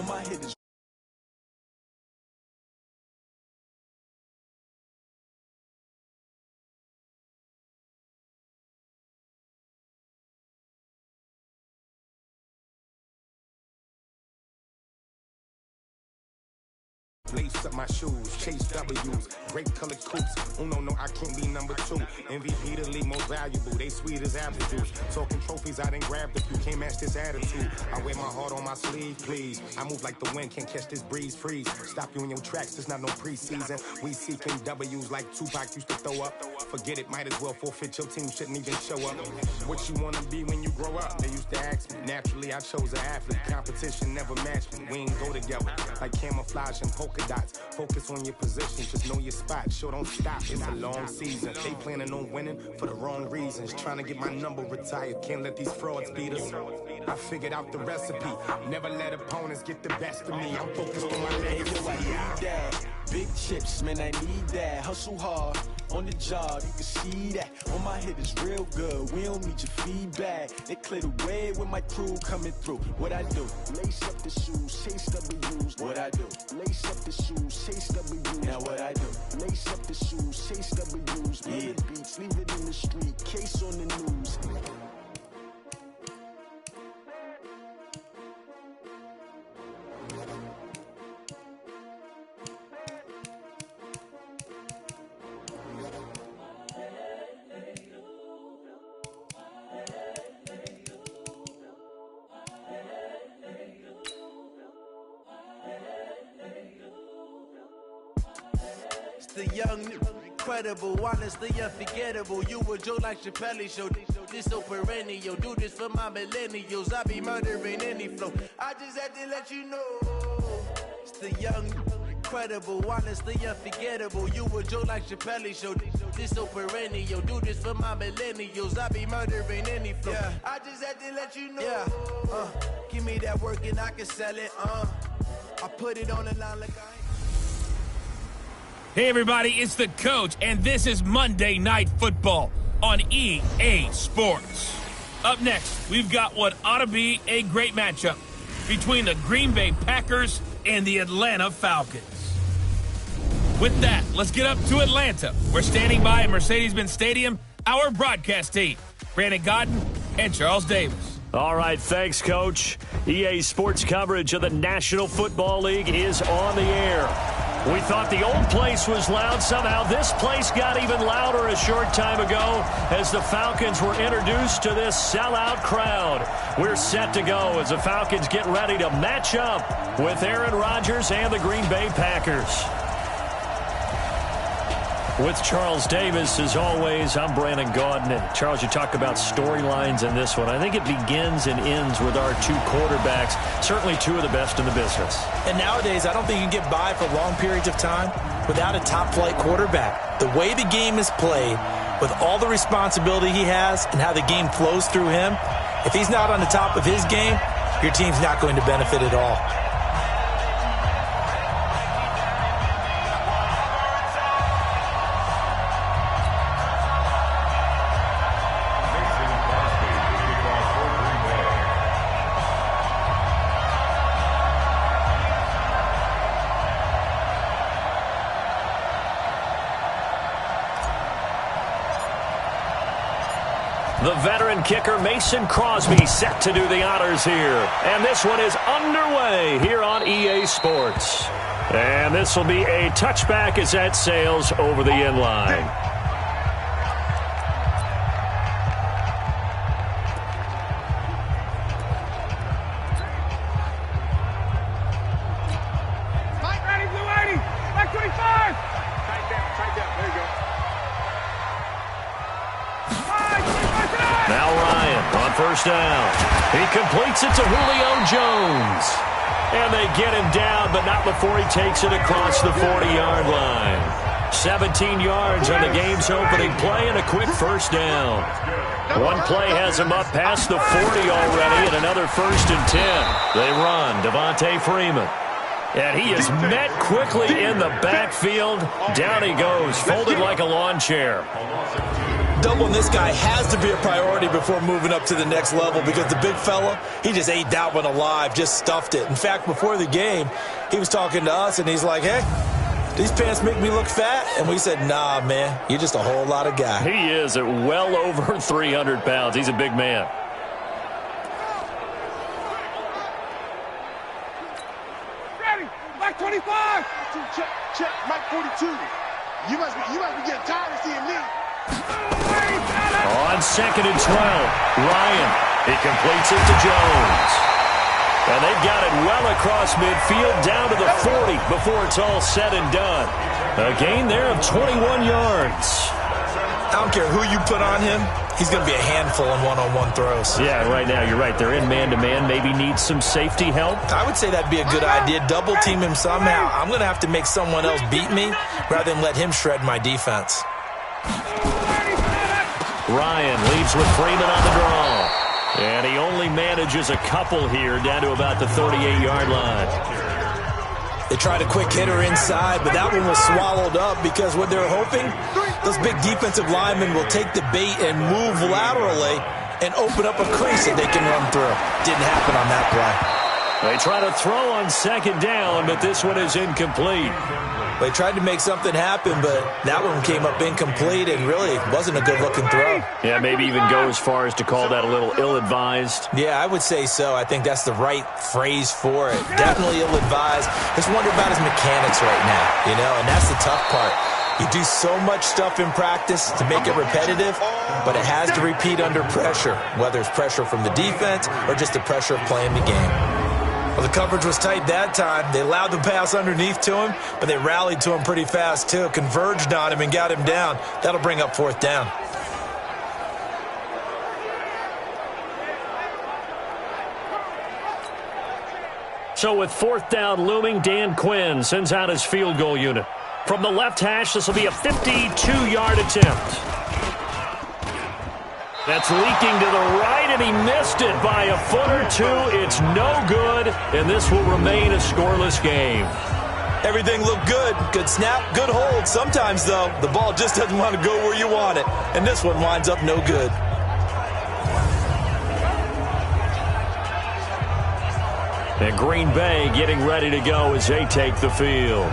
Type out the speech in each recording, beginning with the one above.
On my head is lace up my shoes, chase W's, great colored coupes. Oh no, I can't be number 2. MVP the league most valuable, they sweet as apple juice. Talking trophies, I done grabbed a few, can't match this attitude. I wear my heart on my sleeve, please. I move like the wind, can't catch this breeze, freeze. Stop you in your tracks, it's not no preseason. We seeking W's like Tupac used to throw up. Forget it, might as well forfeit, your team shouldn't even show up. What you wanna be when you grow up? They used to ask me. Naturally, I chose an athlete, competition never matched me. We ain't go together, like camouflage and polka dots. Focus on your position, just know your spot. Sure, don't stop, it's a long season. They planning on winning for the wrong reasons. Trying to get my number retired, can't let these frauds beat us. I figured out the recipe, never let opponents get the best of me. I'm focused on my legacy. Big chips, man, I need that. Hustle hard on the job, you can see that. On my head is real good, we don't need your feedback. They clear the way with my crew coming through. What I do? Lace up the shoes, chase W's. What I do? Lace up the shoes, chase W's. Now what I do? Lace up the shoes, chase W's. Yeah. Beats, leave it in the street, case on the news. The young, incredible, honestly unforgettable. You a Joe like Chappelle show. This so perennial. Do this for my millennials. I be murdering any flow. I just had to let you know. It's the young, incredible, honestly unforgettable. You a Joe like Chappelle show. This so perennial. Do this for my millennials. I be murdering any flow. Yeah. I just had to let you know. Yeah. Give me that work and I can sell it. I put it on the line like I ain't. Hey everybody, it's the coach, and this is Monday Night Football on EA Sports. Up next, we've got what ought to be a great matchup between the Green Bay Packers and the Atlanta Falcons. With that, let's get up to Atlanta. We're standing by at Mercedes-Benz Stadium, our broadcast team, Brandon Godden and Charles Davis. All right, thanks, Coach. EA Sports coverage of the National Football League is on the air. We thought the old place was loud. Somehow this place got even louder a short time ago as the Falcons were introduced to this sellout crowd. We're set to go as the Falcons get ready to match up with Aaron Rodgers and the Green Bay Packers. With Charles Davis, as always, I'm Brandon Gaudin. And Charles, you talk about storylines in this one. I think it begins and ends with our two quarterbacks, certainly two of the best in the business. And nowadays, I don't think you can get by for long periods of time without a top-flight quarterback. The way the game is played, with all the responsibility he has and how the game flows through him, if he's not on the top of his game, your team's not going to benefit at all. The veteran kicker Mason Crosby set to do the honors here. And this one is underway here on EA Sports. And this will be a touchback as that sails over the end line. Mike, ready, blue 80. Back 25. Tight down. There you go. Now Ryan on first down. He completes it to Julio Jones. And they get him down, but not before he takes it across the 40-yard line. 17 yards on the game's opening play and a quick first down. One play has him up past the 40 already and another 1st and 10. They run Devontae Freeman. And he is met quickly in the backfield. Down he goes, folded like a lawn chair. Doubling this guy has to be a priority before moving up to the next level because the big fella, he just ate that one alive, just stuffed it. In fact, before the game, he was talking to us, and he's like, hey, these pants make me look fat? And we said, nah, man, you're just a whole lot of guy. He is at well over 300 pounds. He's a big man. Ready, Mike 25. Check, Mike 42. You must be getting tired of seeing me. On 2nd and 12, Ryan, he completes it to Jones. And they've got it well across midfield down to the 40 before it's all said and done. A gain there of 21 yards. I don't care who you put on him, he's going to be a handful in one-on-one throws. Yeah, right now, you're right. They're in man-to-man. Maybe need some safety help. I would say that'd be a good idea. Double team him somehow. I'm going to have to make someone else beat me rather than let him shred my defense. Ryan leaves with Freeman on the draw. And he only manages a couple here down to about the 38-yard line. They tried a quick hitter inside, but that one was swallowed up because what they're hoping, those big defensive linemen will take the bait and move laterally and open up a crease that they can run through. Didn't happen on that play. They try to throw on 2nd down, but this one is incomplete. They tried to make something happen, but that one came up incomplete and really wasn't a good-looking throw. Yeah, maybe even go as far as to call that a little ill-advised. Yeah, I would say so. I think that's the right phrase for it. Definitely ill-advised. Just wonder about his mechanics right now, and that's the tough part. You do so much stuff in practice to make it repetitive, but it has to repeat under pressure, whether it's pressure from the defense or just the pressure of playing the game. Well, the coverage was tight that time. They allowed the pass underneath to him, but they rallied to him pretty fast, too. Converged on him and got him down. That'll bring up 4th down. So with 4th down looming, Dan Quinn sends out his field goal unit. From the left hash, this will be a 52-yard attempt. That's leaking to the right, and he missed it by a foot or two. It's no good, and this will remain a scoreless game. Everything looked good. Good snap, good hold. Sometimes, though, the ball just doesn't want to go where you want it, and this one winds up no good. And Green Bay getting ready to go as they take the field.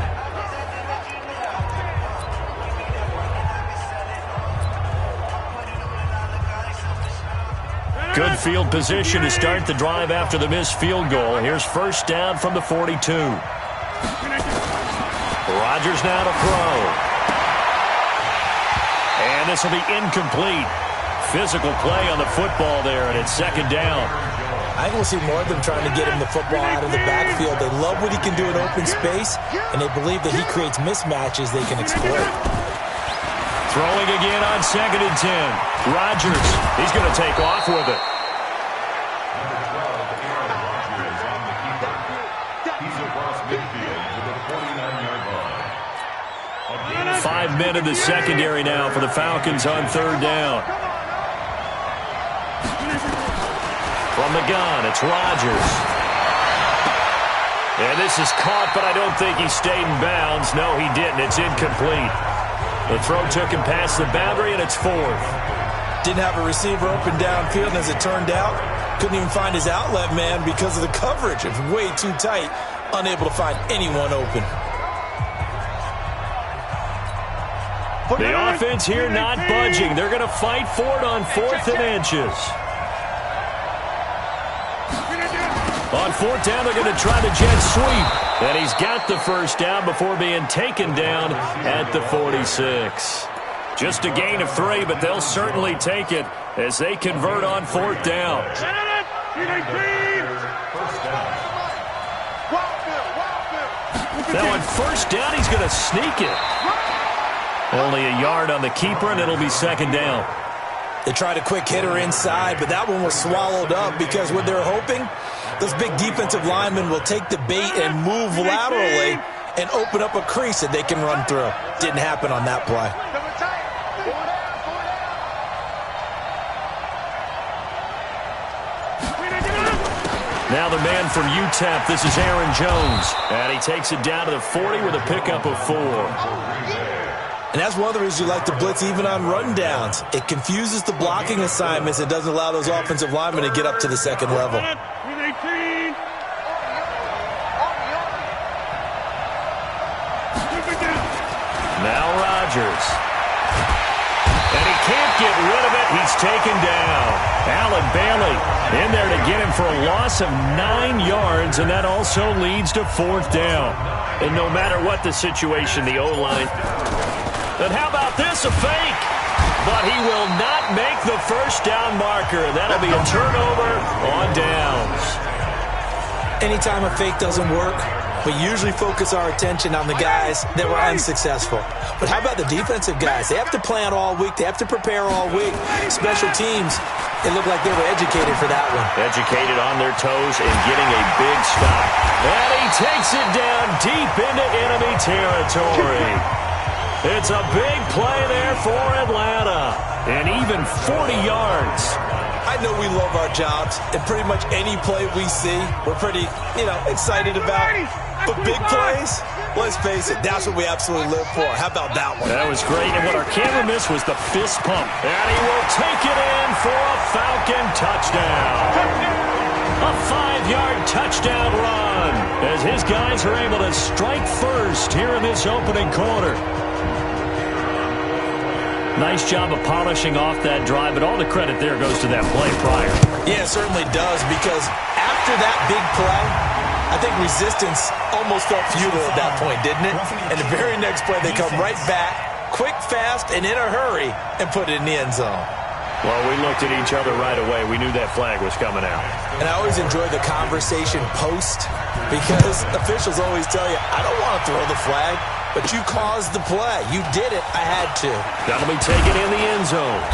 Good field position to start the drive after the missed field goal. Here's 1st down from the 42. Rodgers now to throw. And this will be incomplete. Physical play on the football there, and it's 2nd down. I think we'll see more of them trying to get him the football out of the backfield. They love what he can do in open space, and they believe that he creates mismatches they can exploit. Throwing again on 2nd and 10. Rodgers, he's going to take off with it. Five men in the secondary now for the Falcons on 3rd down. From the gun, it's Rodgers. And this is caught, but I don't think he stayed in bounds. No, he didn't. It's incomplete. The throw took him past the boundary, and it's 4th. Didn't have a receiver open downfield, and as it turned out, couldn't even find his outlet man because of the coverage. It was way too tight, unable to find anyone open. The offense here not budging. They're going to fight for it on 4th and inches. On 4th down, they're going to try the jet sweep. And he's got the 1st down before being taken down at the 46. Just a gain of 3, but they'll certainly take it as they convert on 4th down. Now on 1st down, he's going to sneak it. Only a yard on the keeper, and it'll be 2nd down. They tried a quick hitter inside, but that one was swallowed up because what they're hoping, those big defensive linemen will take the bait and move laterally and open up a crease that they can run through. Didn't happen on that play. Now the man from UTEP, this is Aaron Jones. And he takes it down to the 40 with a pickup of 4. And that's one of the reasons you like to blitz even on rundowns. It confuses the blocking assignments. It doesn't allow those offensive linemen to get up to the second level. Now Rodgers. And he can't get rid of it. He's taken down. Allen Bailey in there to get him for a loss of 9 yards, and that also leads to 4th down. And no matter what the situation, the O-line. And how about this, a fake? But he will not make the first down marker. That'll be a turnover on downs. Anytime a fake doesn't work, we usually focus our attention on the guys that were unsuccessful. But how about the defensive guys? They have to plan all week. They have to prepare all week. Special teams, it looked like they were educated for that one. Educated on their toes and getting a big stop. And he takes it down deep into enemy territory. It's a big play there for Atlanta. And even 40 yards. I know we love our jobs, and pretty much any play we see, we're pretty, excited about. But big plays, let's face it, that's what we absolutely live for. How about that one? That was great, and what our camera missed was the fist pump. And he will take it in for a Falcon touchdown. A 5-yard touchdown run as his guys are able to strike first here in this opening quarter. Nice job of polishing off that drive, but all the credit there goes to that play prior. Yeah, it certainly does, because after that big play, I think resistance almost felt futile at that point, didn't it? And the very next play, they come right back, quick, fast, and in a hurry, and put it in the end zone. Well, we looked at each other right away. We knew that flag was coming out. And I always enjoy the conversation post, because officials always tell you, I don't want to throw the flag. But you caused the play. You did it. I had to. That'll be taken in the end zone.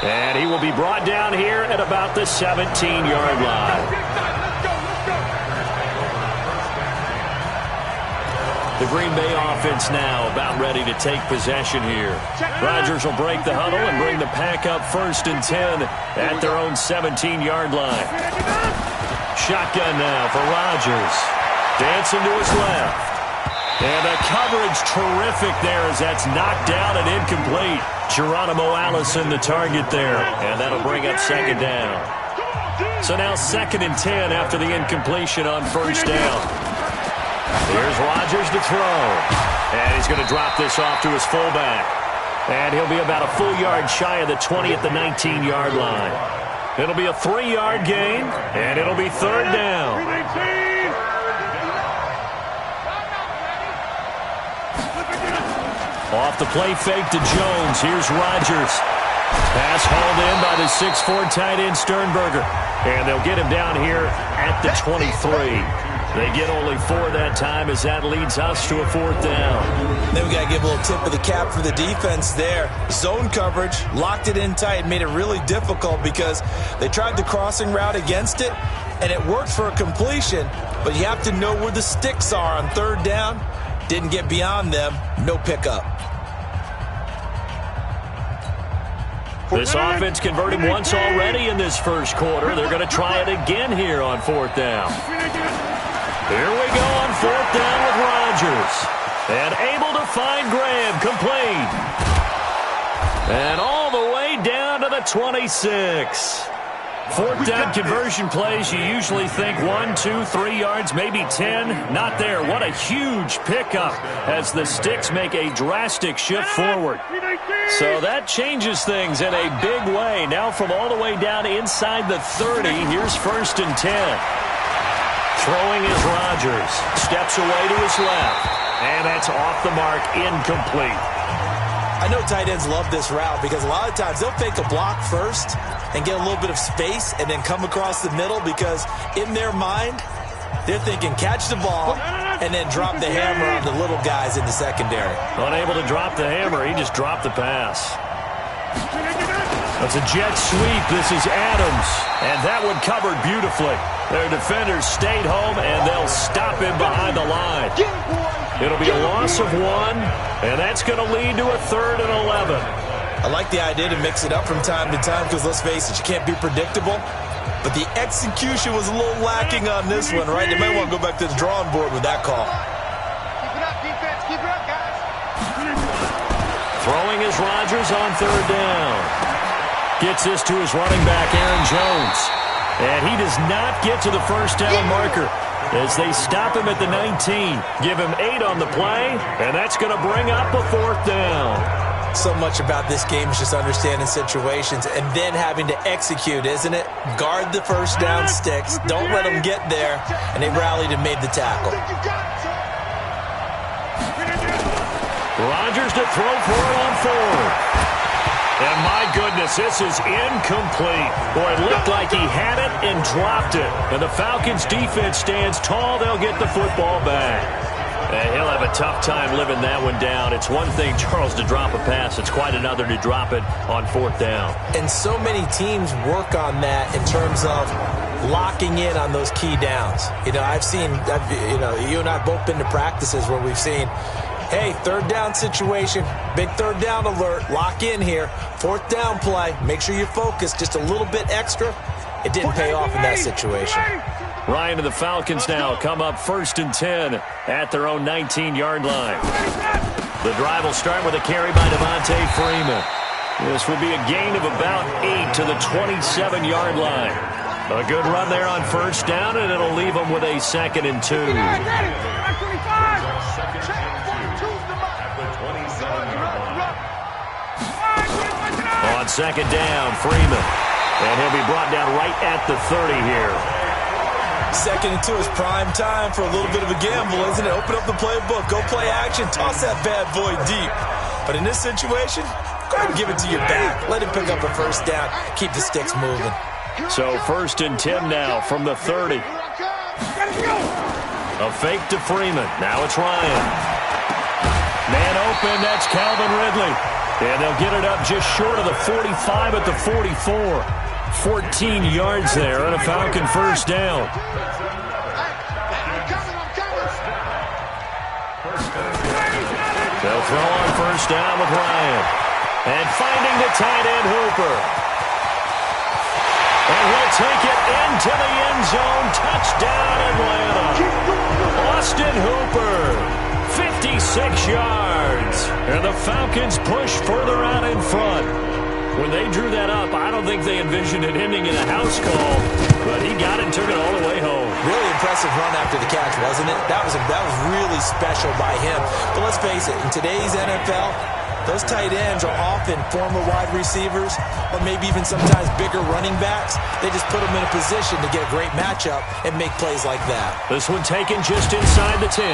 And he will be brought down here at about the 17-yard line. The Green Bay offense now about ready to take possession here. Rodgers will break the huddle and bring the pack up 1st and 10 at their own 17-yard line. Shotgun now for Rodgers. Dancing to his left. And the coverage terrific there as that's knocked down and incomplete. Geronimo Allison the target there. And that'll bring up 2nd down. So now 2nd and 10 after the incompletion on 1st down. Here's Rodgers to throw. And he's going to drop this off to his fullback. And he'll be about a full yard shy of the 20 at the 19-yard line. It'll be a 3-yard gain, and it'll be 3rd down. Off the play fake to Jones. Here's Rodgers. Pass hauled in by the 6'4" tight end Sternberger. And they'll get him down here at the 23. They get only 4 that time as that leads us to a 4th down. Then we got to give a little tip of the cap for the defense there. Zone coverage, locked it in tight, made it really difficult because they tried the crossing route against it, and it worked for a completion, but you have to know where the sticks are on 3rd down. Didn't get beyond them, no pickup. This offense converted once already in this first quarter. They're going to try it again here on 4th down. Here we go on 4th down with Rodgers. And able to find Graham, complete. And all the way down to the 26. 4th down conversion plays, you usually think 1, 2, 3 yards, maybe 10. Not there. What a huge pickup as the sticks make a drastic shift forward. So that changes things in a big way. Now from all the way down inside the 30, here's 1st and 10. Throwing is Rodgers. Steps away to his left. And that's off the mark, incomplete. I know tight ends love this route because a lot of times they'll fake a block first and get a little bit of space and then come across the middle because in their mind, they're thinking catch the ball and then drop the hammer on the little guys in the secondary. Unable to drop the hammer, he just dropped the pass. That's a jet sweep. This is Adams. And that one covered beautifully. Their defenders stayed home, and they'll stop him behind the line. It'll be a loss of 1, and that's going to lead to a 3rd and 11. I like the idea to mix it up from time to time because, let's face it, you can't be predictable. But the execution was a little lacking on this one, right? They might want to go back to the drawing board with that call. Keep it up, defense. Keep it up, guys. Throwing is Rodgers on third down. Gets this to his running back, Aaron Jones. And he does not get to the first down marker as they stop him at the 19. Give him 8 on the play, and that's going to bring up a 4th down. So much about this game is just understanding situations and then having to execute, isn't it? Guard the first down sticks. Don't let them get there. And they rallied and made the tackle. Rodgers to throw for it on 4th. And my goodness, this is incomplete. Boy, it looked like he had it and dropped it. And the Falcons' defense stands tall. They'll get the football back. And he'll have a tough time living that one down. It's one thing, Charles, to drop a pass. It's quite another to drop it on 4th down. And so many teams work on that in terms of locking in on those key downs. You know, you and I have both been to practices where we've seen, hey, 3rd down situation, big 3rd down alert, lock in here, 4th down play, make sure you're focused just a little bit extra. It didn't pay off in that situation. Ryan and the Falcons now come up 1st and 10 at their own 19-yard line. The drive will start with a carry by Devontae Freeman. This will be a gain of about 8 to the 27-yard line. A good run there on 1st down, and it'll leave them with a 2nd and 2. On 2nd down, Freeman. And he'll be brought down right at the 30 here. 2nd and 2 is prime time for a little bit of a gamble, isn't it? Open up the playbook, go play action, toss that bad boy deep. But in this situation, go ahead and give it to your back. Let him pick up a 1st down, keep the sticks moving. So 1st and 10 now from the 30. A fake to Freeman. Now it's Ryan. Man open, that's Calvin Ridley. And they'll get it up just short of the 45 at the 44. 14 yards there and a Falcon 1st down. They'll throw on 1st down with Ryan. And finding the tight end, Hooper. And he'll take it into the end zone. Touchdown, Atlanta. Austin Hooper. 56 yards. And the Falcons push further out in front. When they drew that up, I don't think they envisioned it ending in a house call. But he got it and took it all the way home. Really impressive run after the catch, wasn't it? That was really special by him. But let's face it, in today's NFL, those tight ends are often former wide receivers or maybe even sometimes bigger running backs. They just put them in a position to get a great matchup and make plays like that. This one taken just inside the 10.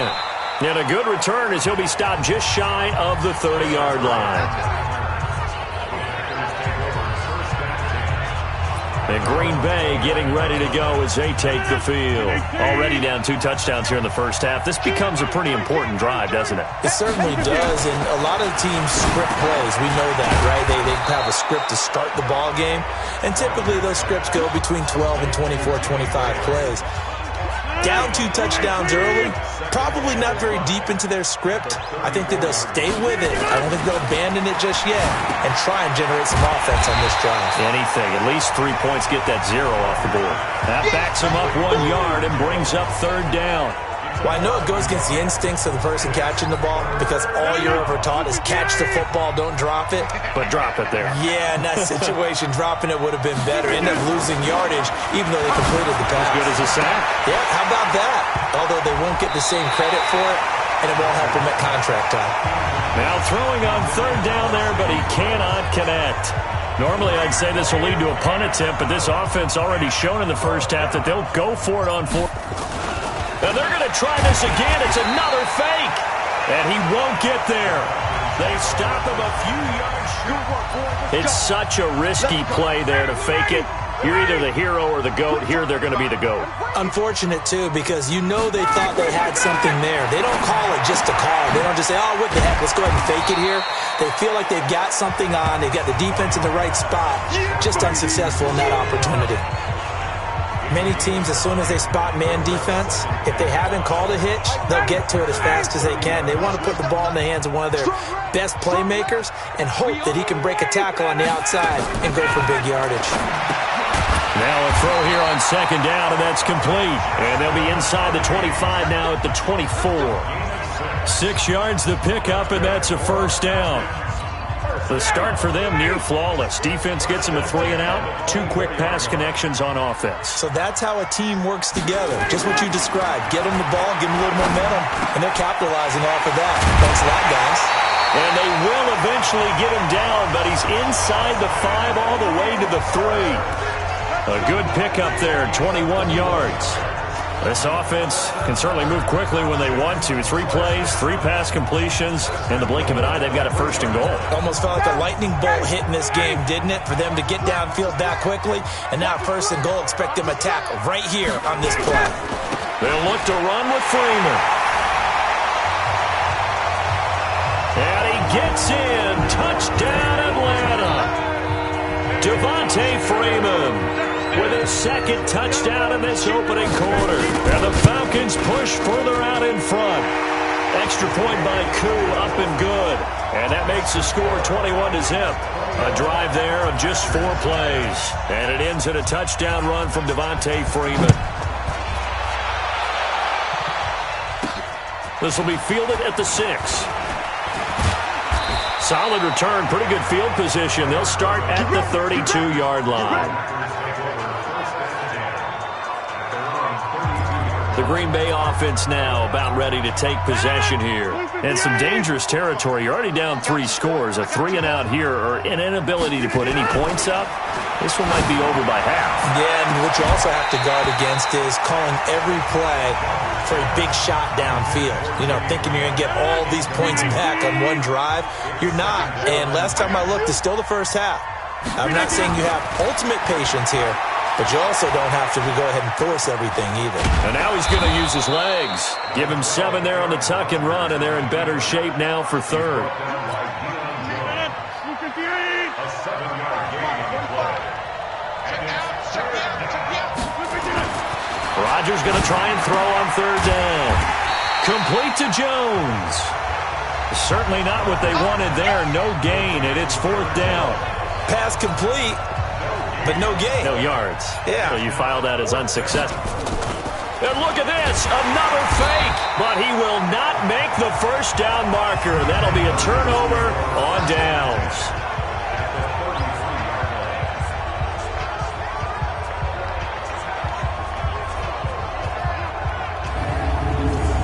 And a good return as he'll be stopped just shy of the 30-yard line. And Green Bay getting ready to go as they take the field. Already down 2 touchdowns here in the first half. This becomes a pretty important drive, doesn't it? It certainly does, and a lot of teams script plays. We know that, right? They have a script to start the ball game, and typically those scripts go between 12 and 24, 25 plays. Down 2 touchdowns early, probably not very deep into their script. I think that they'll stay with it. I don't think they'll abandon it just yet and try and generate some offense on this drive. Anything. At least 3 points, get that 0 off the board. That backs him up 1 yard and brings up 3rd down. Well, I know it goes against the instincts of the person catching the ball because all you're ever taught is catch the football, don't drop it. But drop it there. Yeah, in that situation, dropping it would have been better. End up losing yardage even though they completed the pass. As good as a sack. Yeah, how about that? Although they won't get the same credit for it, and it won't help them at contract time. Now throwing on 3rd down there, but he cannot connect. Normally, I'd say this will lead to a punt attempt, but this offense already shown in the first half that they'll go for it on 4th. And they're going to try this again. It's another fake. And he won't get there. They stop him a few yards short. It's such a risky play there to fake it. You're either the hero or the GOAT. Here they're going to be the GOAT. Unfortunate, too, because you know they thought they had something there. They don't call it just to call. They don't just say, oh, what the heck, let's go ahead and fake it here. They feel like they've got something on. They've got the defense in the right spot. Just unsuccessful in that opportunity. Many teams, as soon as they spot man defense, if they haven't called a hitch, they'll get to it as fast as they can. They want to put the ball in the hands of one of their best playmakers and hope that he can break a tackle on the outside and go for big yardage. Now a throw here on 2nd down, and that's complete. And they'll be inside the 25 now at the 24. 6 yards the pickup, and that's a 1st down. The start for them near flawless. Defense gets them a 3 and out. 2 quick pass connections on offense. So that's how a team works together. Just what you described. Get them the ball, give them a little momentum, and they're capitalizing off of that. Thanks a lot, guys. And they will eventually get him down, but he's inside the 5 all the way to the 3. A good pickup there, 21 yards. This offense can certainly move quickly when they want to. 3 plays, 3 pass completions. In the blink of an eye, they've got a 1st and goal. Almost felt like a lightning bolt hit in this game, didn't it? For them to get downfield that quickly. And now 1st and goal, expect them to tackle right here on this play. They'll look to run with Freeman. And he gets in. Touchdown, Atlanta. Devontae Freeman with his 2nd touchdown in this opening quarter. And the Falcons push further out in front. Extra point by Koo, up and good. And that makes the score 21-0. A drive there of just 4 plays. And it ends in a touchdown run from Devontae Freeman. This will be fielded at the 6. Solid return, pretty good field position. They'll start at the 32-yard line. The Green Bay offense now about ready to take possession here. And some dangerous territory. You're already down 3 scores. A 3 and out here, or an inability to put any points up. This one might be over by half. Yeah, and what you also have to guard against is calling every play for a big shot downfield. You know, thinking you're going to get all these points back on one drive. You're not. And last time I looked, it's still the first half. I'm not saying you have ultimate patience here, but you also don't have to go ahead and force everything either. And now he's going to use his legs. Give him 7 there on the tuck and run, and they're in better shape now for 3rd. Rodgers going to try and throw on 3rd down. Complete to Jones. Certainly not what they wanted there. No gain, and it's 4th down. Pass complete, but no gain. No yards. Yeah. So you file that as unsuccessful. And look at this, another fake. But he will not make the 1st down marker. That'll be a turnover on downs.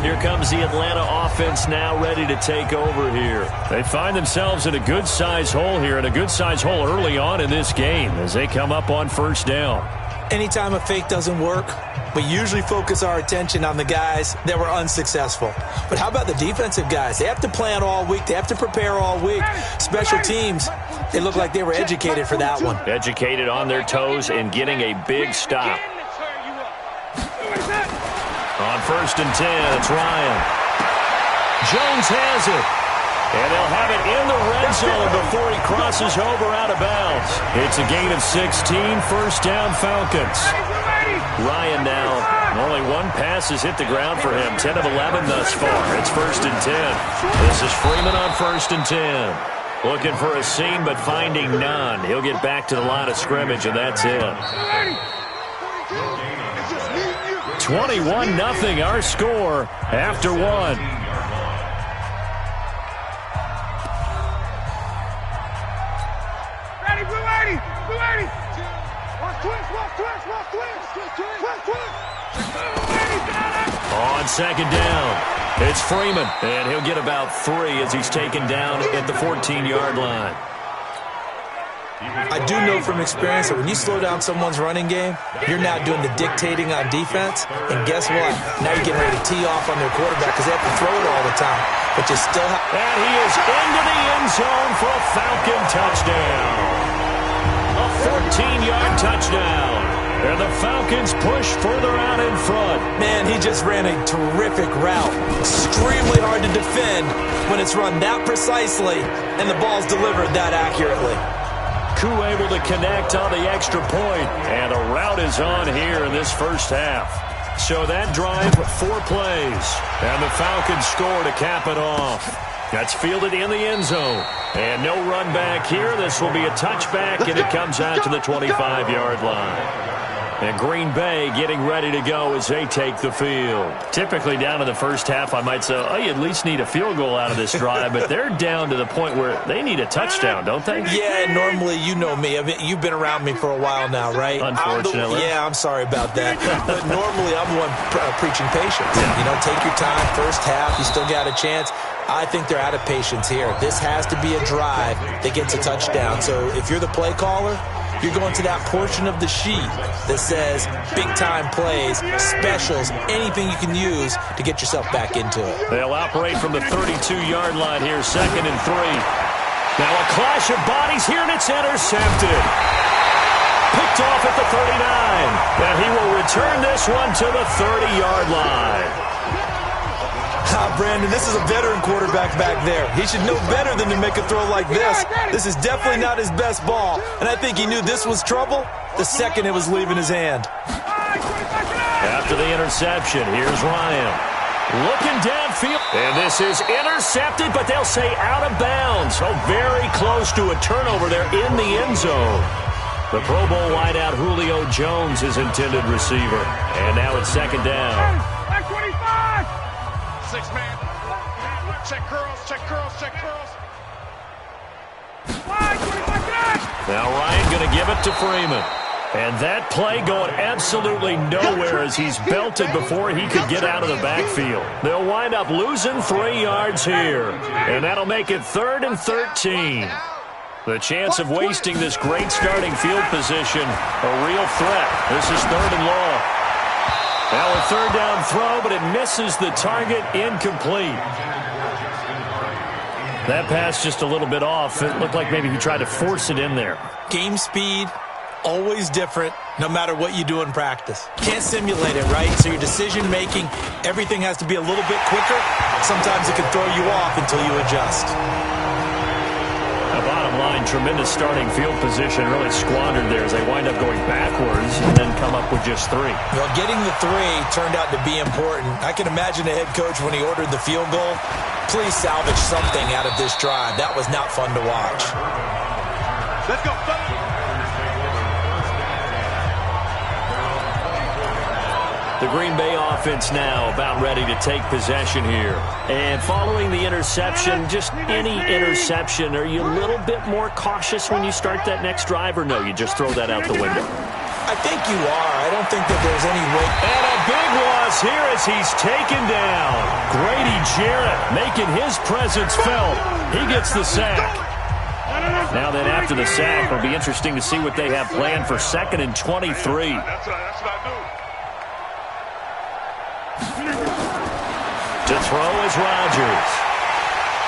Here comes the Atlanta offense now ready to take over here. They find themselves in a good-sized hole here, and a good-sized hole early on in this game as they come up on 1st down. Anytime a fake doesn't work, we usually focus our attention on the guys that were unsuccessful. But how about the defensive guys? They have to plan all week. They have to prepare all week. Special teams, they look like they were educated for that one. Educated on their toes and getting a big stop. On 1st and 10, it's Ryan. Jones has it. And they'll have it in the red zone before he crosses over out of bounds. It's a gain of 16, 1st down Falcons. Ryan now, only 1 pass has hit the ground for him. 10 of 11 thus far. It's 1st and 10. This is Freeman on 1st and 10. Looking for a seam, but finding none. He'll get back to the line of scrimmage, and that's it. 21-0 our score after 1. Ready, blue 80, blue 80. Watch twist. On 2nd down, it's Freeman, and he'll get about 3 as he's taken down at the 14-yard line. I do know from experience that when you slow down someone's running game, you're now doing the dictating on defense. And guess what? Now you're getting ready to tee off on their quarterback because they have to throw it all the time. But you still have... And he is into the end zone for a Falcon touchdown. A 14-yard touchdown. And the Falcons push further out in front. Man, he just ran a terrific route. Extremely hard to defend when it's run that precisely and the ball's delivered that accurately. Koo able to connect on the extra point, and a route is on here in this 1st half. So that drive, 4 plays, and the Falcons score to cap it off. That's fielded in the end zone, and no run back here. This will be a touchback, and it comes out to the 25-yard line. And Green Bay getting ready to go as they take the field. Typically down to the first half, I might say, oh, you at least need a field goal out of this drive, but they're down to the point where they need a touchdown, don't they? Yeah, normally, you know me. I mean, you've been around me for a while now, right? Unfortunately. I'm sorry about that. But normally, I'm the one preaching patience. You know, take your time, first half, you still got a chance. I think they're out of patience here. This has to be a drive that gets a touchdown. So if you're the play caller, you're going to that portion of the sheet that says big-time plays, specials, anything you can use to get yourself back into it. They'll operate from the 32-yard line here, 2nd and 3. Now a clash of bodies here, and it's intercepted. Picked off at the 39. And he will return this one to the 30-yard line. Brandon, this is a veteran quarterback back there. He should know better than to make a throw like this. This is definitely not his best ball, and I think he knew this was trouble the second it was leaving his hand. After the interception, here's Ryan. Looking downfield, and this is intercepted, but they'll say out of bounds. So very close to a turnover there in the end zone. The Pro Bowl wideout Julio Jones is intended receiver, and now it's 2nd down. 6-man. Check curls, check curls, check curls. Now Ryan going to give it to Freeman. And that play going absolutely nowhere as he's belted before he could get out of the backfield. They'll wind up losing 3 yards here. And that'll make it 3rd and 13. The chance of wasting this great starting field position, a real threat. This is 3rd and long. Now a 3rd down throw, but it misses the target, incomplete. That pass just a little bit off. It looked like maybe he tried to force it in there. Game speed, always different, no matter what you do in practice. Can't simulate it, right? So your decision-making, everything has to be a little bit quicker. Sometimes it can throw you off until you adjust. Now, bottom line, tremendous starting field position, really squandered there as they wind up going backwards and then come up with just 3. Well, getting the 3 turned out to be important. I can imagine the head coach when he ordered the field goal. Please salvage something out of this drive. That was not fun to watch. Let's go, fellas. The Green Bay offense now about ready to take possession here. And following the interception, just any interception, are you a little bit more cautious when you start that next drive, or no, you just throw that out the window? I think you are. I don't think that there's any way. And a big loss here as he's taken down. Grady Jarrett making his presence felt. He gets the sack. Now then, after the sack, it'll be interesting to see what they have planned for 2nd and 23. That's what I do. To throw is Rodgers.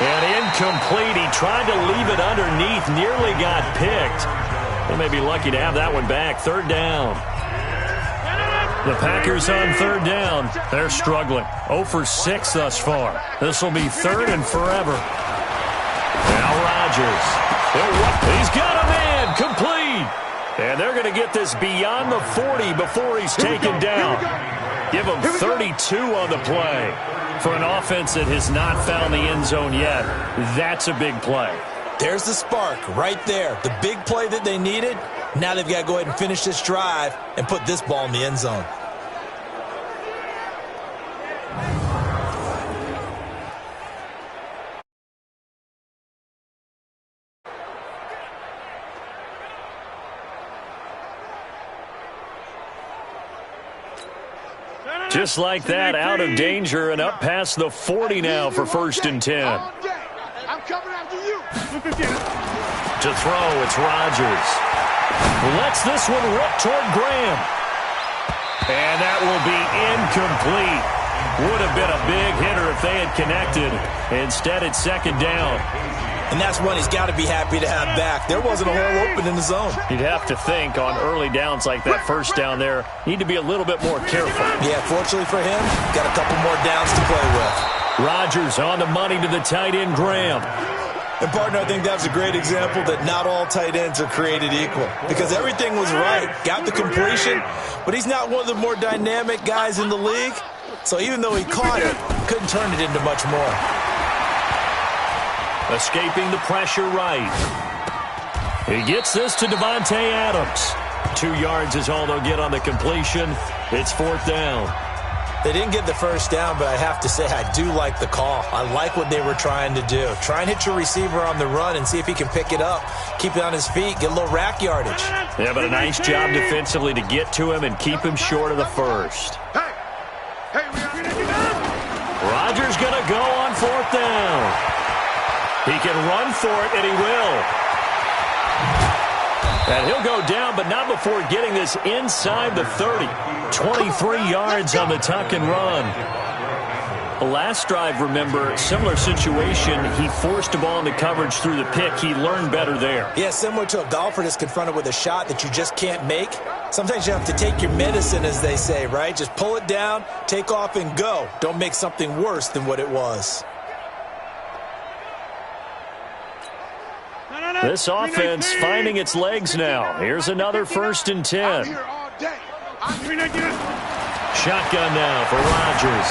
And incomplete. He tried to leave it underneath. Nearly got picked. They may be lucky to have that one back. 3rd down. The Packers on 3rd down. They're struggling. 0 for 6 thus far. This will be 3rd and forever. Now Rodgers. He's got a man. Complete. And they're going to get this beyond the 40 before he's taken down. Give him 32 on the play. For an offense that has not found the end zone yet, that's a big play. There's the spark right there. The big play that they needed. Now they've got to go ahead and finish this drive and put this ball in the end zone. Just like that, out of danger and up past the 40 now for 1st and 10. I'm coming after you. To throw, it's Rodgers. Lets this one rip toward Graham. And that will be incomplete. Would have been a big hitter if they had connected. Instead, it's 2nd down. And that's one he's got to be happy to have back. There wasn't a hole open in the zone. You'd have to think on early downs like that 1st down there, need to be a little bit more careful. Yeah, fortunately for him, got a couple more downs to play with. Rodgers on the money to the tight end, Graham. And, partner, I think that was a great example that not all tight ends are created equal. Because everything was right. Got the completion, but he's not one of the more dynamic guys in the league. So even though he caught it, couldn't turn it into much more. Escaping the pressure right. He gets this to Devontae Adams. 2 yards is all they'll get on the completion. It's 4th down. They didn't get the first down, but I have to say I do like the call. I like what they were trying to do. Try and hit your receiver on the run and see if he can pick it up, keep it on his feet, get a little rack yardage. Yeah, but a nice job defensively to get to him and keep him short of the first. Rodgers going to go on 4th down. He can run for it, and he will. And he'll go down, but not before getting this inside the 30. 23 yards on the tuck and run. The last drive, remember, similar situation. He forced a ball into coverage through the pick. He learned better there. Yeah, similar to a golfer that's confronted with a shot that you just can't make. Sometimes you have to take your medicine, as they say, right? Just pull it down, take off, and go. Don't make something worse than what it was. This offense finding its legs now. Here's another 1st and 10. Shotgun now for Rodgers.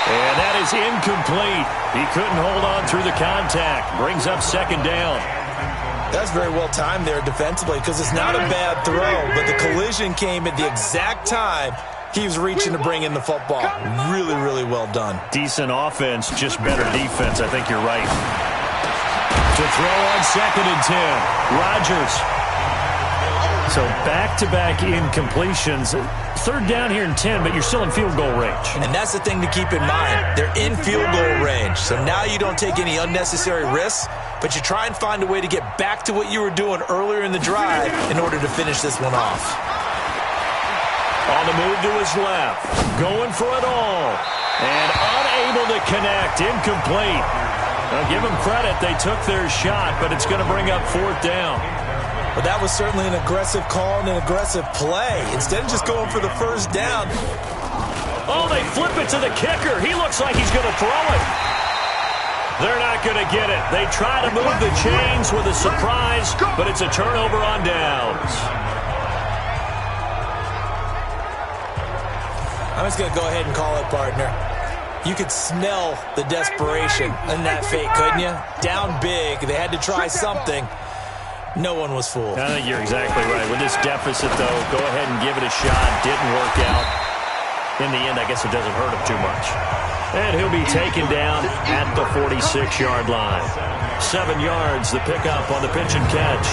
And that is incomplete. He couldn't hold on through the contact. Brings up 2nd down. That's very well timed there defensively because it's not a bad throw, but the collision came at the exact time he was reaching to bring in the football. Really, really well done. Decent offense, just better defense. I think you're right. To throw on 2nd and 10. Rodgers. So back-to-back incompletions. 3rd down here and 10, but you're still in field goal range. And that's the thing to keep in mind. They're in field goal range. So now you don't take any unnecessary risks, but you try and find a way to get back to what you were doing earlier in the drive in order to finish this one off. On the move to his left. Going for it all. And unable to connect. Incomplete. Now give them credit. They took their shot, but it's going to bring up 4th down. Well, that was certainly an aggressive call and an aggressive play. Instead of just going for the 1st down. Oh, they flip it to the kicker. He looks like he's going to throw it. They're not going to get it. They try to move the chains with a surprise, but it's a turnover on downs. I'm just going to go ahead and call it, partner. You could smell the desperation in that fake, couldn't you? Down big. They had to try something. No one was fooled. I think you're exactly right. With this deficit, though, go ahead and give it a shot. Didn't work out. In the end, I guess it doesn't hurt him too much. And he'll be taken down at the 46-yard line. 7 yards, the pickup on the pitch and catch.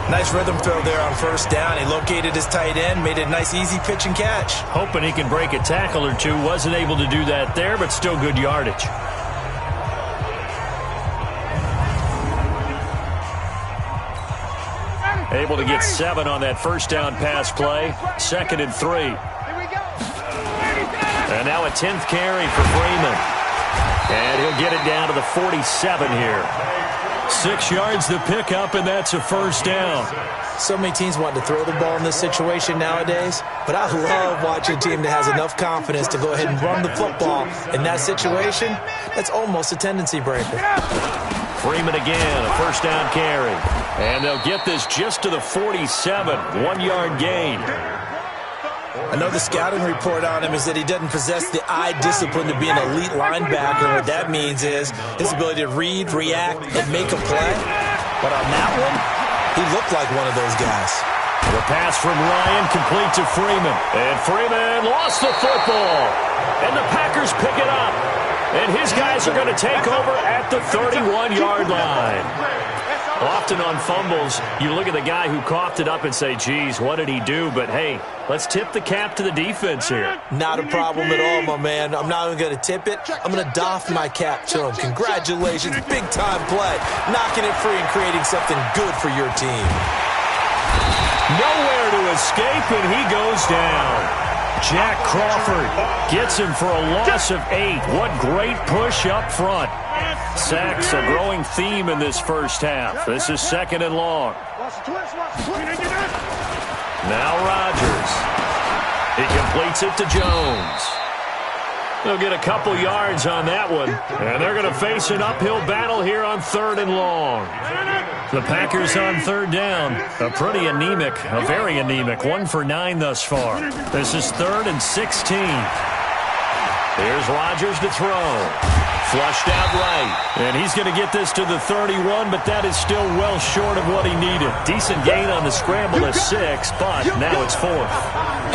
Nice rhythm throw there on 1st down. He located his tight end, made it a nice, easy pitch and catch. Hoping he can break a tackle or two. Wasn't able to do that there, but still good yardage. Able to get 7 on that 1st down pass play. 2nd and 3. And now a 10th carry for Freeman. And he'll get it down to the 47 here. 6 yards the pickup, and that's a 1st down. So many teams want to throw the ball in this situation nowadays, but I love watching a team that has enough confidence to go ahead and run the football. In that situation, that's almost a tendency breaker. Freeman again, a 1st down carry. And they'll get this just to the 47, 1-yard gain. I know the scouting report on him is that he doesn't possess the eye discipline to be an elite linebacker. What that means is his ability to read, react, and make a play. But on that one, he looked like one of those guys. The pass from Ryan complete to Freeman. And Freeman lost the football. And the Packers pick it up. And his guys are going to take over at the 31-yard line. Often on fumbles, you look at the guy who coughed it up and say, geez, what did he do? But, hey, let's tip the cap to the defense here. Not a problem at all, my man. I'm not even going to tip it. I'm going to doff my cap to him. Congratulations. Big-time play. Knocking it free and creating something good for your team. Nowhere to escape, and he goes down. Jack Crawford gets him for a loss of 8. What great push up front. Sacks, a growing theme in this 1st half. This is 2nd and long. Now Rodgers. He completes it to Jones. They'll get a couple yards on that one. And they're going to face an uphill battle here on 3rd and long. The Packers on 3rd down. A pretty anemic, a very anemic 1 for 9 thus far. This is 3rd and 16. Here's Rodgers to throw. Flushed out right. And he's going to get this to the 31, but that is still well short of what he needed. Decent gain on the scramble to 6, but now it's 4th.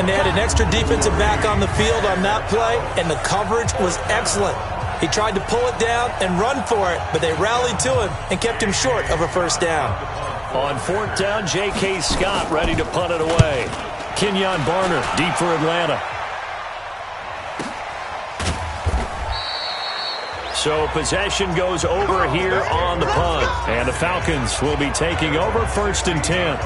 And they had an extra defensive back on the field on that play, and the coverage was excellent. He tried to pull it down and run for it, but they rallied to him and kept him short of a first down. On 4th down, J.K. Scott ready to punt it away. Kenyon Barner deep for Atlanta. So possession goes over here on the punt. And the Falcons will be taking over 1st and 10.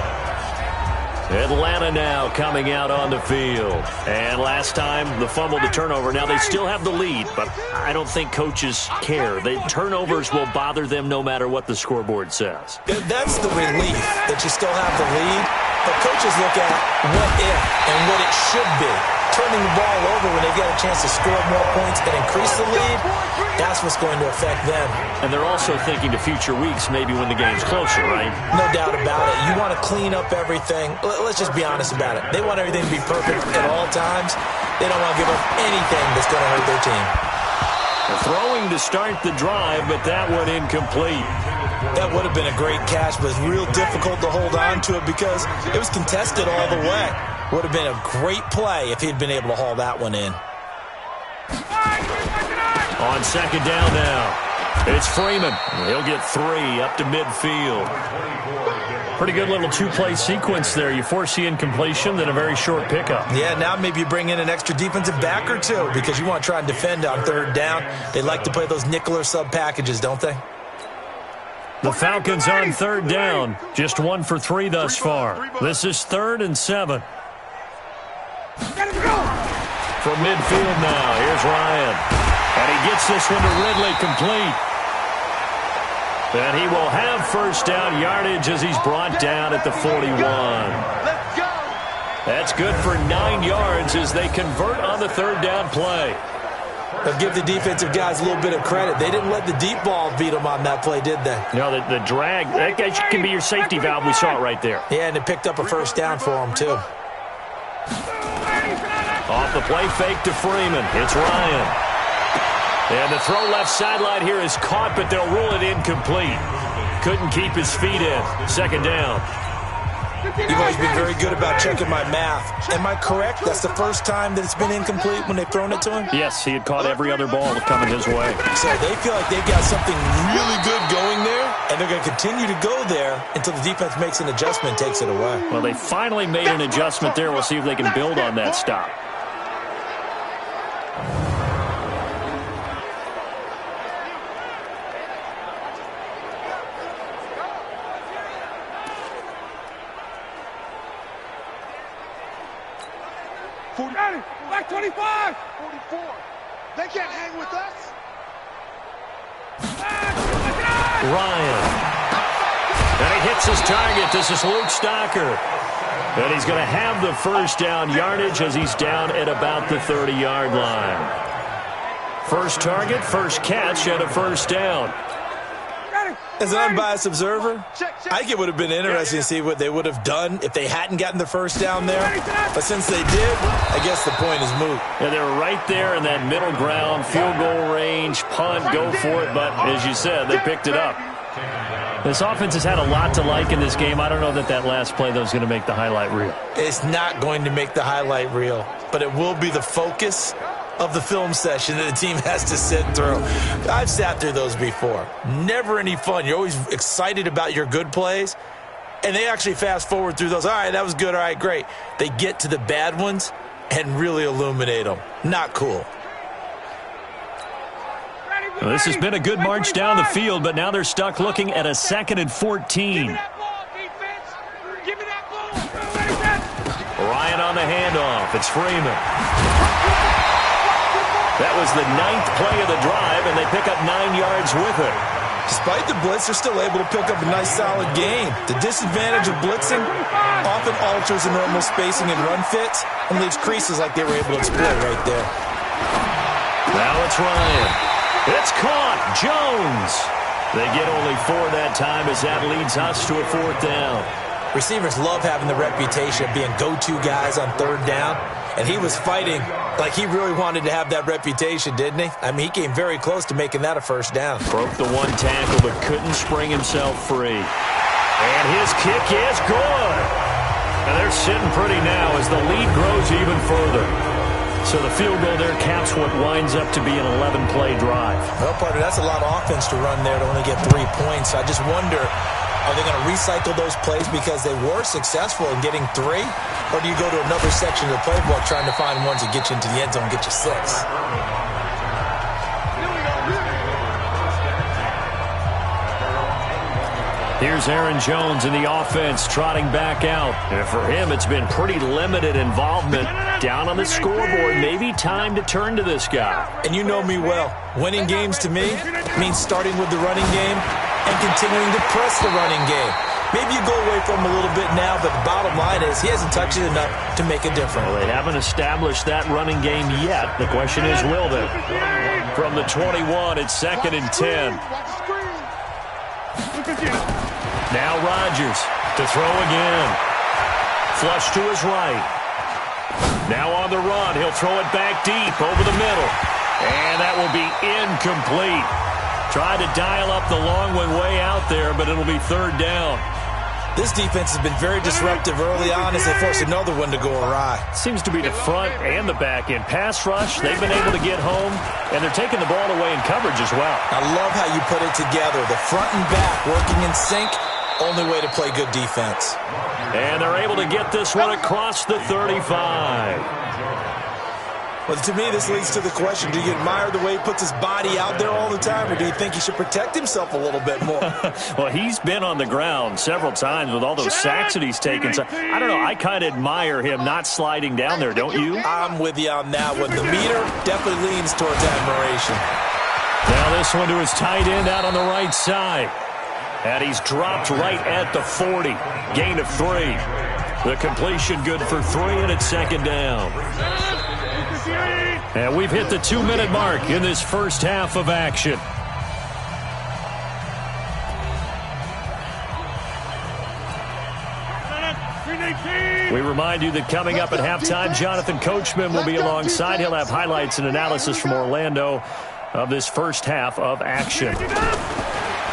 Atlanta now coming out on the field. And last time, the fumble, the turnover. Now, they still have the lead, but I don't think coaches care. The turnovers will bother them no matter what the scoreboard says. That's the relief that you still have the lead. But coaches look at what if and what it should be. Turning the ball over when they get a chance to score more points and increase the lead, that's what's going to affect them. And they're also thinking to future weeks, maybe when the game's closer, right? No doubt about it. You want to clean up everything. Let's just be honest about it. They want everything to be perfect at all times. They don't want to give up anything that's going to hurt their team. Throwing to start the drive, but that one incomplete. That would have been a great catch, but it's real difficult to hold on to it because it was contested all the way. Would have been a great play if he'd been able to haul that one in. On 2nd down now, it's Freeman. He'll get 3 up to midfield. Pretty good little 2-play sequence there. You force the incompletion, then a very short pickup. Yeah, now maybe you bring in an extra defensive back or two because you want to try and defend on 3rd down. They like to play those nickel or sub packages, don't they? The Falcons on 3rd down. Just 1 for 3 thus far. This is 3rd and 7. From midfield now, here's Ryan. And he gets this one to Ridley complete. And he will have 1st down yardage as he's brought down at the 41. That's good for 9 yards as they convert on the 3rd down play. They'll give the defensive guys a little bit of credit. They didn't let the deep ball beat them on that play, did they? No, the drag, that can be your safety valve. We saw it right there. Yeah, and it picked up a 1st down for them, too. Off the play fake to Freeman. It's Ryan. And the throw left sideline here is caught, but they'll rule it incomplete. Couldn't keep his feet in. 2nd down. You've always been very good about checking my math. Am I correct? That's the first time that it's been incomplete when they've thrown it to him? Yes, he had caught every other ball coming his way. So they feel like they've got something really good going there, and they're going to continue to go there until the defense makes an adjustment and takes it away. Well, they finally made an adjustment there. We'll see if they can build on that stop. Back 25! 44. They can't hang with us. Ryan. And he hits his target. This is Luke Stocker. And he's going to have the 1st down yardage as he's down at about the 30-yard line. First target, 1st catch, and a 1st down. As an unbiased observer, I think it would have been interesting to see what they would have done if they hadn't gotten the 1st down there. But since they did, I guess the point is moot. Yeah, they were right there in that middle ground, field goal range, punt, go for it. But as you said, they picked it up. This offense has had a lot to like in this game. I don't know that last play, though, is going to make the highlight reel. It's not going to make the highlight reel, but it will be the focus of the film session that the team has to sit through. I've sat through those before. Never any fun. You're always excited about your good plays, and they actually fast forward through those. All right, that was good. All right, great. They get to the bad ones and really illuminate them. Not cool. Well, this has been a good march down the field, but now they're stuck looking at a 2nd and 14. Ryan on the handoff. It's Freeman. That was the 9th play of the drive, and they pick up 9 yards with it. Despite the blitz, they're still able to pick up a nice, solid gain. The disadvantage of blitzing often alters the normal spacing and run fits and leaves creases like they were able to exploit right there. Now it's Ryan. It's caught. Jones. They get only 4 that time as that leads us to a 4th down. Receivers love having the reputation of being go-to guys on 3rd down. And he was fighting like he really wanted to have that reputation, didn't he? I mean, he came very close to making that a first down. Broke the one tackle but couldn't spring himself free. And his kick is good. And they're sitting pretty now as the lead grows even further. So the field goal there caps what winds up to be an 11-play drive. Well, partner, that's a lot of offense to run there to only get 3 points. I just wonder, are they going to recycle those plays because they were successful in getting 3? Or do you go to another section of the playbook trying to find ones that get you into the end zone and get you 6? Here's Aaron Jones in the offense trotting back out. And for him, it's been pretty limited involvement. Down on the scoreboard, maybe time to turn to this guy. And you know me well. Winning games to me means starting with the running game and continuing to press the running game. Maybe you go away from him a little bit now, but the bottom line is he hasn't touched it enough to make a difference. Well, they haven't established that running game yet. The question is, will they? From the 21, it's 2nd and 10. Now Rodgers to throw again. Flush to his right. Now on the run, he'll throw it back deep over the middle. And that will be incomplete. Tried to dial up the long one way out there, but it'll be 3rd down. This defense has been very disruptive early on as they force another one to go awry. Seems to be the front and the back end. Pass rush, they've been able to get home, and they're taking the ball away in coverage as well. I love how you put it together. The front and back working in sync. Only way to play good defense. And they're able to get this one across the 35. Well, to me, this leads to the question, do you admire the way he puts his body out there all the time, or do you think he should protect himself a little bit more? Well, he's been on the ground several times with all those sacks that he's taken. So, I don't know, I kind of admire him not sliding down there, don't you? I'm with you on that one. The meter definitely leans towards admiration. Now this one to his tight end out on the right side. And he's dropped right at the 40. Gain of 3. The completion good for 3, and it's 2nd down. And we've hit the 2-minute mark in this first half of action. We remind you that coming up at halftime, Jonathan Coachman will be alongside. He'll have highlights and analysis from Orlando of this first half of action.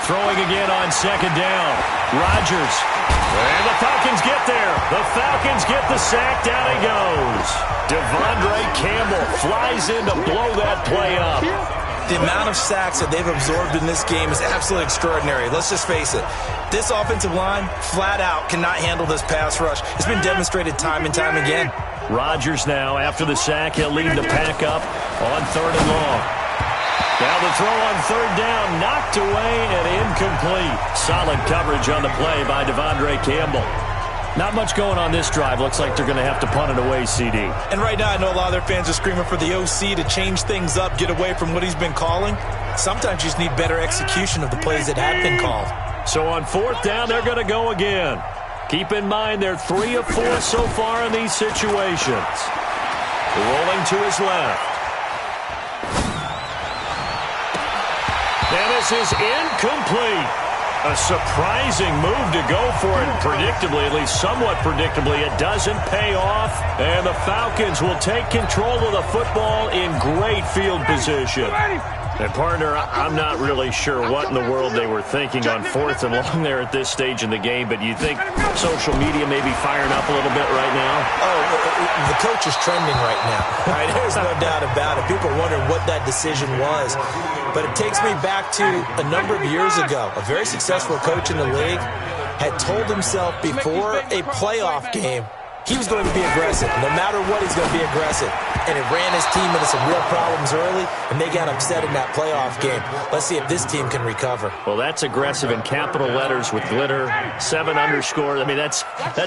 Throwing again on 2nd down. Rodgers. And the Falcons get there. The Falcons get the sack. Down he goes. Devondre Campbell flies in to blow that play up. The amount of sacks that they've absorbed in this game is absolutely extraordinary. Let's just face it. This offensive line, flat out, cannot handle this pass rush. It's been demonstrated time and time again. Rodgers now, after the sack, he'll lead the pack up on 3rd and long. Now the throw on 3rd down, knocked away and incomplete. Solid coverage on the play by Devondre Campbell. Not much going on this drive. Looks like they're going to have to punt it away, CD. And right now I know a lot of their fans are screaming for the OC to change things up, get away from what he's been calling. Sometimes you just need better execution of the plays that have been called. So on 4th down, they're going to go again. Keep in mind they're 3 of 4 so far in these situations. Rolling to his left. And this is incomplete. A surprising move to go for it. Predictably, at least somewhat predictably, it doesn't pay off. And the Falcons will take control of the football in great field position. And, partner, I'm not really sure what in the world they were thinking on 4th and long there at this stage in the game, but you think social media may be firing up a little bit right now? Oh, the coach is trending right now. All right, there's no doubt about it. People are wondering what that decision was. But it takes me back to a number of years ago. A very successful coach in the league had told himself before a playoff game he was going to be aggressive. No matter what, he's going to be aggressive. And it ran his team into some real problems early, and they got upset in that playoff game. Let's see if this team can recover. Well, that's aggressive in capital letters with glitter, 7 underscore. I mean, that's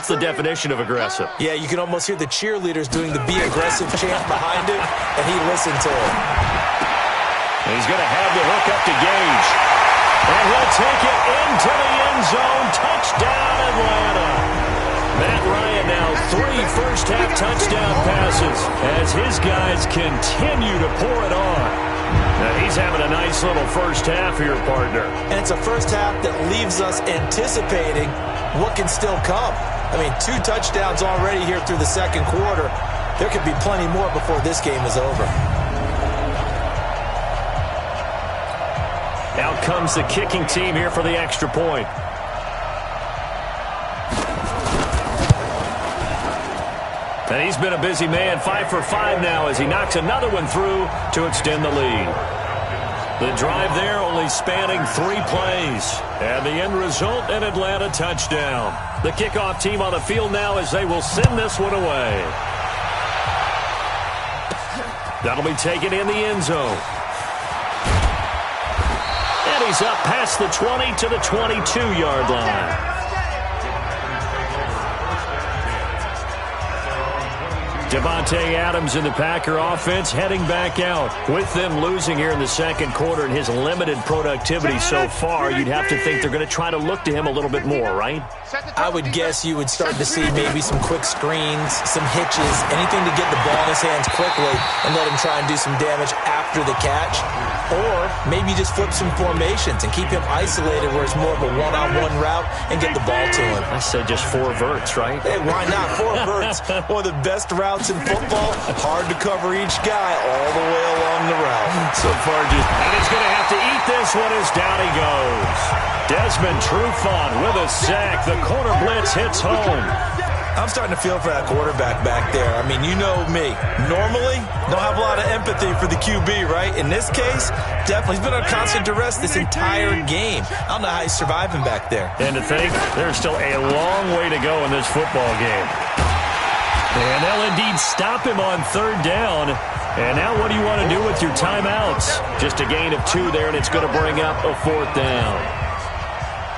the definition of aggressive. Yeah, you can almost hear the cheerleaders doing the be aggressive chant behind it, and he listened to it. And he's going to have the hook up to Gage. And he'll take it into the end zone. Touchdown, Atlanta. Matt Ryan now 3 first-half touchdown passes as his guys continue to pour it on. Now he's having a nice little first half here, partner. And it's a first half that leaves us anticipating what can still come. I mean, 2 touchdowns already here through the second quarter. There could be plenty more before this game is over. Out comes the kicking team here for the extra point. And he's been a busy man, 5 for 5 now as he knocks another one through to extend the lead. The drive there only spanning 3 plays. And the end result, an Atlanta touchdown. The kickoff team on the field now as they will send this one away. That'll be taken in the end zone. And he's up past the 20 to the 22-yard line. Devontae Adams in the Packer offense heading back out. With them losing here in the second quarter and his limited productivity so far, you'd have to think they're going to try to look to him a little bit more, right? I would guess you would start to see maybe some quick screens, some hitches, anything to get the ball in his hands quickly and let him try and do some damage after the catch. Or maybe just flip some formations and keep him isolated where it's more of a one-on-one route and get the ball to him. I said just 4 verts, right? Hey, why not? 4 verts. One of the best routes in football. Hard to cover each guy all the way along the route. So far, and he's going to have to eat this one as down he goes. Desmond Trufant with a sack. The corner blitz hits home. I'm starting to feel for that quarterback back there. I mean, you know me. Normally, don't have a lot of empathy for the QB, right? In this case, definitely. He's been on constant duress this entire game. I don't know how he's surviving back there. And to think, there's still a long way to go in this football game. And they'll indeed stop him on 3rd down. And now what do you want to do with your timeouts? Just a gain of 2 there, and it's going to bring up a 4th down.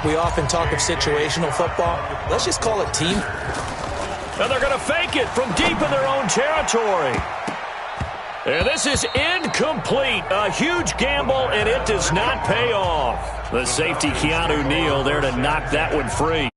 We often talk of situational football. Let's just call it team. And they're going to fake it from deep in their own territory. And this is incomplete. A huge gamble, and it does not pay off. The safety, Keanu Neal, there to knock that one free.